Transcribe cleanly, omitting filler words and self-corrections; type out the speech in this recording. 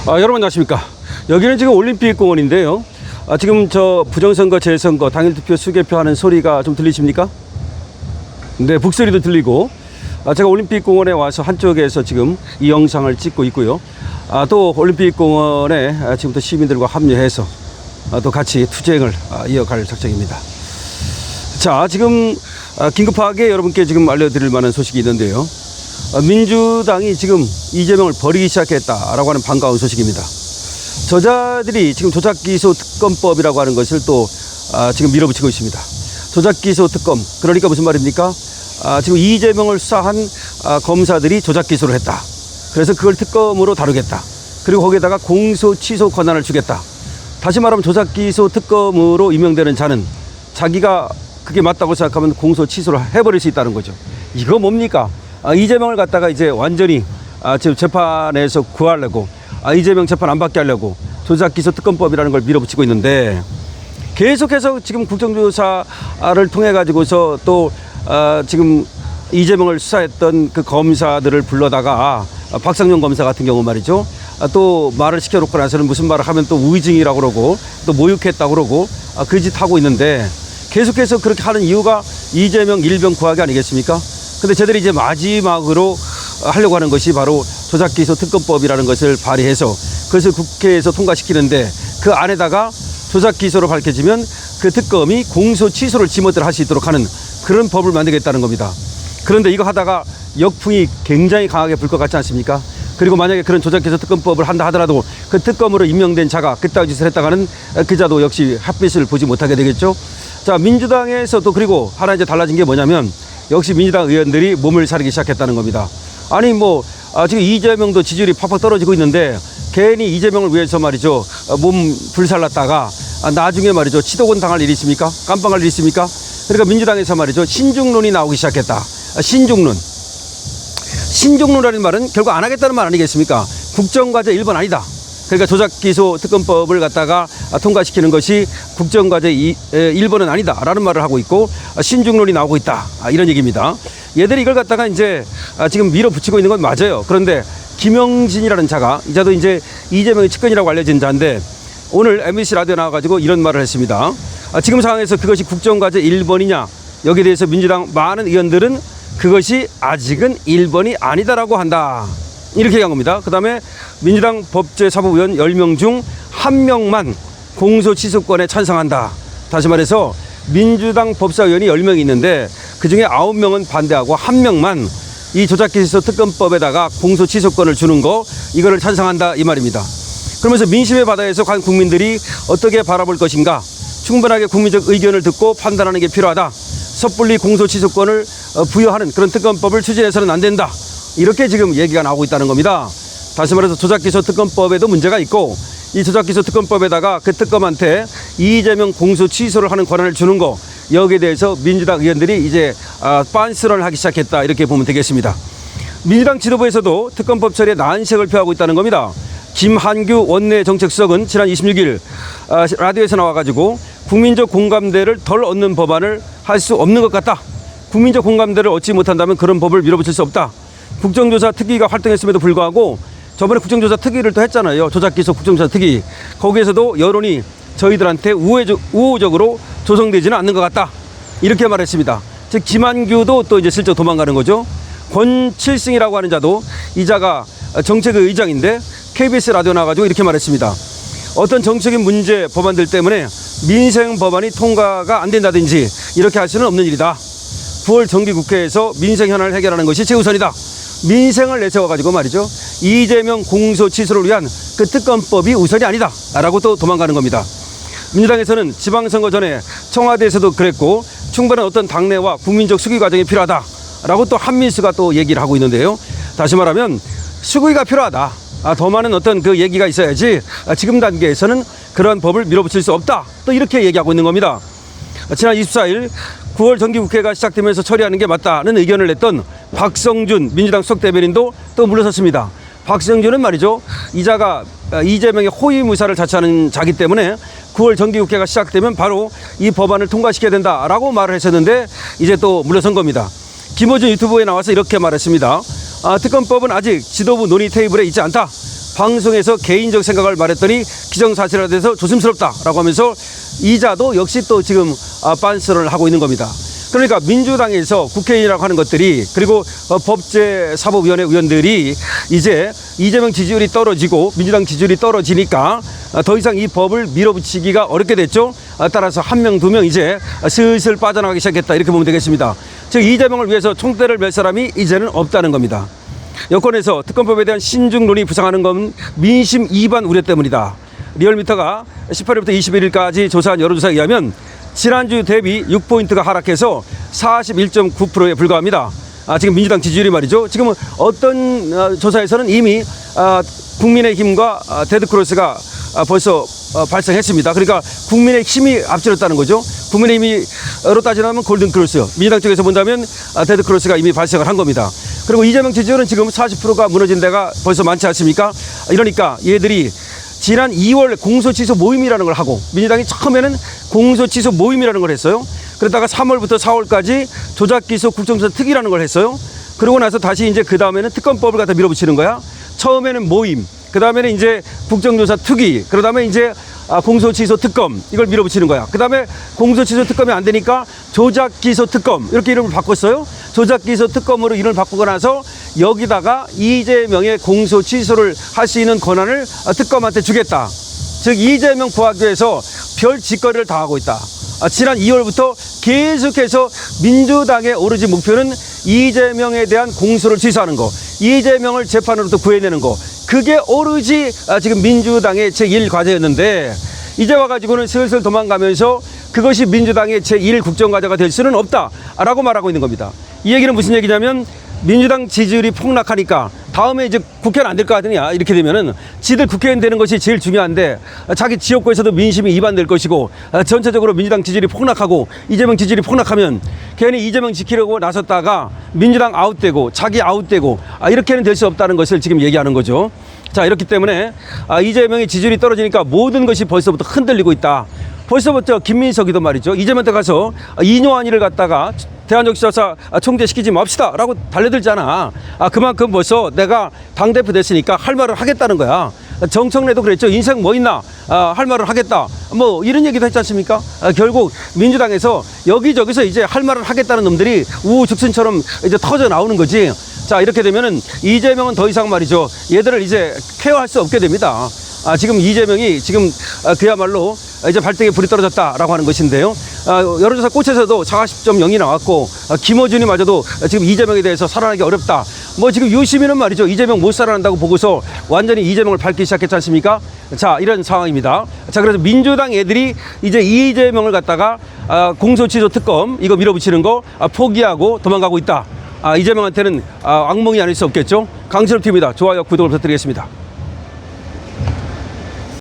여러분 안녕하십니까. 여기는 지금 올림픽공원인데요. 지금 저 부정선거 재선거 당일투표 수개표 하는 소리가 좀 들리십니까? 네, 북소리도 들리고, 제가 올림픽공원에 와서 한쪽에서 지금 이 영상을 찍고 있고요. 또 올림픽공원에 지금부터 시민들과 합류해서 또 같이 투쟁을 이어갈 작정입니다. 자, 지금 긴급하게 여러분께 지금 알려드릴 만한 소식이 있는데요. 민주당이 지금 이재명을 버리기 시작했다라고 하는 반가운 소식입니다. 저자들이 지금 조작기소 특검법이라고 하는 것을 또 지금 밀어붙이고 있습니다. 조작기소 특검, 그러니까 무슨 말입니까? 지금 이재명을 수사한 검사들이 조작기소를 했다. 그래서 그걸 특검으로 다루겠다. 그리고 거기에다가 공소 취소 권한을 주겠다. 다시 말하면 조작기소 특검으로 임명되는 자는 자기가 그게 맞다고 생각하면 공소 취소를 해버릴 수 있다는 거죠. 이거 뭡니까? 이재명을 갖다가 이제 완전히 지금 재판에서 구하려고, 이재명 재판 안 받게 하려고 조작기소 특검법이라는 걸 밀어붙이고 있는데, 계속해서 지금 국정조사를 통해 가지고서 또 지금 이재명을 수사했던 그 검사들을 불러다가 박상용 검사 같은 경우 말이죠. 또 말을 시켜놓고 나서는 무슨 말을 하면 또 우의증이라고 그러고 또 모욕했다고 그러고 그 짓 하고 있는데, 계속해서 그렇게 하는 이유가 이재명 일병 구하기 아니겠습니까? 근데 저들이 이제 마지막으로 하려고 하는 것이 바로 조작기소 특검법이라는 것을 발의해서 그것을 국회에서 통과시키는데, 그 안에다가 조작기소로 밝혀지면 그 특검이 공소 취소를 지멋대로 할 수 있도록 하는 그런 법을 만들겠다는 겁니다. 그런데 이거 하다가 역풍이 굉장히 강하게 불 것 같지 않습니까? 그리고 만약에 그런 조작기소 특검법을 한다 하더라도 그 특검으로 임명된 자가 그따위 짓을 했다가는 그 자도 역시 햇빛을 보지 못하게 되겠죠. 자, 민주당에서도 그리고 하나 이제 달라진 게 뭐냐면, 역시 민주당 의원들이 몸을 사리기 시작했다는 겁니다. 아니 지금 이재명도 지지율이 팍팍 떨어지고 있는데 괜히 이재명을 위해서 말이죠, 몸 불살랐다가 나중에 말이죠, 치도곤 당할 일이 있습니까? 깜빵할 일이 있습니까? 그러니까 민주당에서 말이죠, 신중론이 나오기 시작했다. 신중론이라는 말은 결국 안 하겠다는 말 아니겠습니까? 국정과제 1번 아니다. 그러니까 조작기소 특검법을 갖다가 통과시키는 것이 국정과제 1번은 아니다라는 말을 하고 있고, 신중론이 나오고 있다, 이런 얘기입니다. 얘들이 이걸 갖다가 이제 지금 밀어붙이고 있는 건 맞아요. 그런데 김영진이라는 자가, 이 자도 이제 이재명의 측근이라고 알려진 자인데, 오늘 MBC 라디오 나와가지고 이런 말을 했습니다. 지금 상황에서 그것이 국정과제 1번이냐, 여기에 대해서 민주당 많은 의원들은 그것이 아직은 1번이 아니다라고 한다, 이렇게 얘기한 겁니다. 그 다음에 민주당 법제사법위원 10명 중 1명만 공소취소권에 찬성한다. 다시 말해서 민주당 법사위원이 10명이 있는데 그 중에 9명은 반대하고 1명만 이 조작기소 특검법에다가 공소취소권을 주는 거, 이거를 찬성한다, 이 말입니다. 그러면서 민심의 바다에서 과연 국민들이 어떻게 바라볼 것인가, 충분하게 국민적 의견을 듣고 판단하는 게 필요하다. 섣불리 공소취소권을 부여하는 그런 특검법을 추진해서는 안 된다, 이렇게 지금 얘기가 나오고 있다는 겁니다. 다시 말해서 조작기소 특검법에도 문제가 있고, 이 조작기소 특검법에다가 그 특검한테 이재명 공소 취소를 하는 권한을 주는 거, 여기에 대해서 민주당 의원들이 이제 빤스런을 하기 시작했다, 이렇게 보면 되겠습니다. 민주당 지도부에서도 특검법 처리에 난색을 표하고 있다는 겁니다. 김한규 원내정책수석은 지난 26일 라디오에서 나와가지고 국민적 공감대를 덜 얻는 법안을 할 수 없는 것 같다. 국민적 공감대를 얻지 못한다면 그런 법을 밀어붙일 수 없다. 국정조사 특위가 활동했음에도 불구하고 저번에 국정조사 특위를 또 했잖아요. 조작기소 국정조사 특위. 거기에서도 여론이 저희들한테 우호적으로 조성되지는 않는 것 같다, 이렇게 말했습니다. 즉 김한규도 또 이제 슬쩍 도망가는 거죠. 권칠승이라고 하는 자도, 이 자가 정책의 의장인데 KBS 라디오 나와가지고 이렇게 말했습니다. 어떤 정책인 문제 법안들 때문에 민생 법안이 통과가 안 된다든지 이렇게 할 수는 없는 일이다. 9월 정기국회에서 민생 현안을 해결하는 것이 최우선이다. 민생을 내세워가지고 말이죠, 이재명 공소 취소를 위한 그 특검법이 우선이 아니다, 라고 또 도망가는 겁니다. 민주당에서는 지방선거 전에 청와대에서도 그랬고, 충분한 어떤 당내와 국민적 수기 과정이 필요하다, 라고 또 한민수가 또 얘기를 하고 있는데요. 다시 말하면 수기가 필요하다. 더 많은 어떤 그 얘기가 있어야지 지금 단계에서는 그런 법을 밀어붙일 수 없다, 또 이렇게 얘기하고 있는 겁니다. 지난 24일 9월 정기국회가 시작되면서 처리하는 게 맞다는 의견을 냈던 박성준 민주당 수석 대변인도 또 물러섰습니다. 박성준은 말이죠, 이 자가 이재명의 호위무사를 자처하는 자기 때문에 9월 정기국회가 시작되면 바로 이 법안을 통과시켜야 된다라고 말을 했었는데, 이제 또 물러선 겁니다. 김어준 유튜브에 나와서 이렇게 말했습니다. 특검법은 아직 지도부 논의 테이블에 있지 않다. 방송에서 개인적 생각을 말했더니 기정사실화가 돼서 조심스럽다라고 하면서 이자도 역시 또 지금 빤스런을 하고 있는 겁니다. 그러니까 민주당에서 국회의원이라고 하는 것들이 그리고 법제사법위원회 의원들이 이제 이재명 지지율이 떨어지고 민주당 지지율이 떨어지니까 더 이상 이 법을 밀어붙이기가 어렵게 됐죠. 따라서 한 명, 두 명 이제 슬슬 빠져나가기 시작했다 이렇게 보면 되겠습니다. 즉 이재명을 위해서 총대를 맬 사람이 이제는 없다는 겁니다. 여권에서 특검법에 대한 신중론이 부상하는 건 민심 이반 우려 때문이다. 리얼미터가 18일부터 21일까지 조사한 여론조사에 의하면 지난주 대비 6포인트가 하락해서 41.9%에 불과합니다. 지금 민주당 지지율이 말이죠. 지금 어떤 조사에서는 이미 국민의힘과 데드크로스가 벌써 발생했습니다. 그러니까 국민의힘이 앞질렀다는 거죠. 국민의힘으로 따지면 골든크로스요. 민주당 쪽에서 본다면 데드크로스가 이미 발생을 한 겁니다. 그리고 이재명 지지율은 지금 40%가 무너진 데가 벌써 많지 않습니까? 이러니까 얘들이 지난 2월 공소취소 모임이라는 걸 하고 민주당이 처음에는 공소취소 모임이라는 걸 했어요. 그러다가 3월부터 4월까지 조작기소 국정조사 특위라는 걸 했어요. 그러고 나서 다시 이제 그 다음에는 특검법을 갖다 밀어붙이는 거야. 처음에는 모임, 그 다음에는 이제 국정조사 특위, 그 다음에 이제 공소취소 특검 이걸 밀어붙이는 거야. 그 다음에 공소취소 특검이 안 되니까 조작기소 특검 이렇게 이름을 바꿨어요. 조작기소 특검으로 이름을 바꾸고 나서 여기다가 이재명의 공소취소를 할 수 있는 권한을 특검한테 주겠다. 즉 이재명 구하기 위해서 별 짓거리를 다 하고 있다. 지난 2월부터 계속해서 민주당의 오로지 목표는 이재명에 대한 공소를 취소하는 거, 이재명을 재판으로부터 구해내는 거, 그게 오로지 지금 민주당의 제1과제였는데 이제 와가지고는 슬슬 도망가면서 그것이 민주당의 제1국정과제가 될 수는 없다라고 말하고 있는 겁니다. 이 얘기는 무슨 얘기냐면 민주당 지지율이 폭락하니까 다음에 이제 국회는 안 될 거 같으냐 이렇게 되면은 지들 국회의원 되는 것이 제일 중요한데 자기 지역구에서도 민심이 이반될 것이고 전체적으로 민주당 지지율이 폭락하고 이재명 지지율이 폭락하면 괜히 이재명 지키려고 나섰다가 민주당 아웃되고 자기 아웃되고 이렇게는 될 수 없다는 것을 지금 얘기하는 거죠. 자, 이렇기 때문에 이재명의 지지율이 떨어지니까 모든 것이 벌써부터 흔들리고 있다. 벌써부터 김민석이도 말이죠. 이재명한테 가서 이뇨한이를 갖다가 대한역사사 총재시키지 맙시다 라고 달려들잖아. 그만큼 벌써 내가 당대표 됐으니까 할 말을 하겠다는 거야. 정청래도 그랬죠. 인생 뭐 있나 할 말을 하겠다 뭐 이런 얘기도 했지 않습니까? 결국 민주당에서 여기저기서 이제 할 말을 하겠다는 놈들이 우후죽순처럼 이제 터져 나오는 거지. 자, 이렇게 되면은 이재명은 더 이상 말이죠. 얘들을 이제 케어할 수 없게 됩니다. 지금 이재명이 지금 그야말로 이제 발등에 불이 떨어졌다라고 하는 것인데요. 여론조사 꽃에서도 40.0이 나왔고 김어준이 마저도 지금 이재명에 대해서 살아나기 어렵다. 뭐 지금 유시민은 말이죠. 이재명 못 살아난다고 보고서 완전히 이재명을 밟기 시작했지 않습니까? 자, 이런 상황입니다. 자, 그래서 민주당 애들이 이제 이재명을 갖다가 공소취소 특검 이거 밀어붙이는 거 포기하고 도망가고 있다. 이재명한테는 악몽이 아닐 수 없겠죠. 강철 TV입니다. 좋아요, 구독을 부탁드리겠습니다.